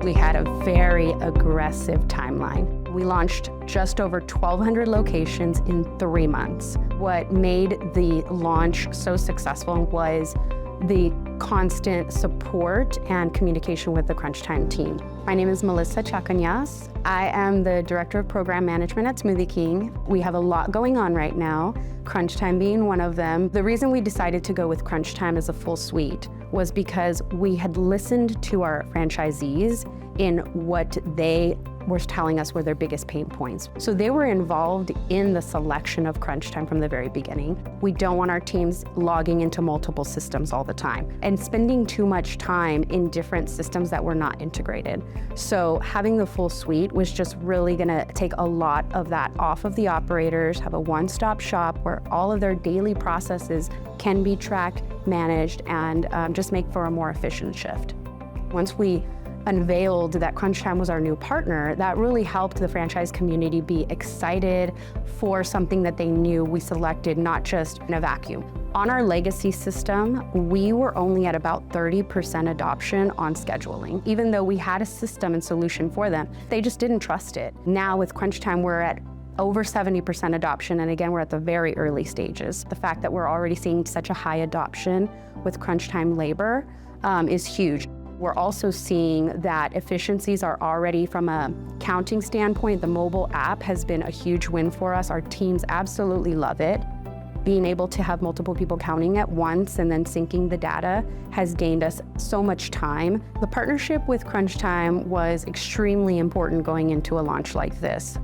We had a very aggressive timeline. We launched just over 1,200 locations in 3 months. What made the launch so successful was the constant support and communication with the Crunchtime team. My name is Melissa Tsakanias. I am the Director of Program Management at Smoothie King. We have a lot going on right now, Crunchtime being one of them. The reason we decided to go with Crunchtime as a full suite was because we had listened to our franchisees in what they were telling us were their biggest pain points. So they were involved in the selection of Crunchtime from the very beginning. We don't want our teams logging into multiple systems all the time and spending too much time in different systems that were not integrated. So having the full suite was just really gonna take a lot of that off of the operators, have a one-stop shop where all of their daily processes can be tracked, managed, and just make for a more efficient shift. Once we unveiled that Crunchtime was our new partner, that really helped the franchise community be excited for something that they knew we selected, not just in a vacuum. On our legacy system, we were only at about 30% adoption on scheduling. Even though we had a system and solution for them, they just didn't trust it. Now with Crunchtime, we're at over 70% adoption, and again, we're at the very early stages. The fact that we're already seeing such a high adoption with Crunchtime labor is huge. We're also seeing that efficiencies are already, from a counting standpoint, the mobile app has been a huge win for us. Our teams absolutely love it. Being able to have multiple people counting at once and then syncing the data has gained us so much time. The partnership with Crunchtime was extremely important going into a launch like this.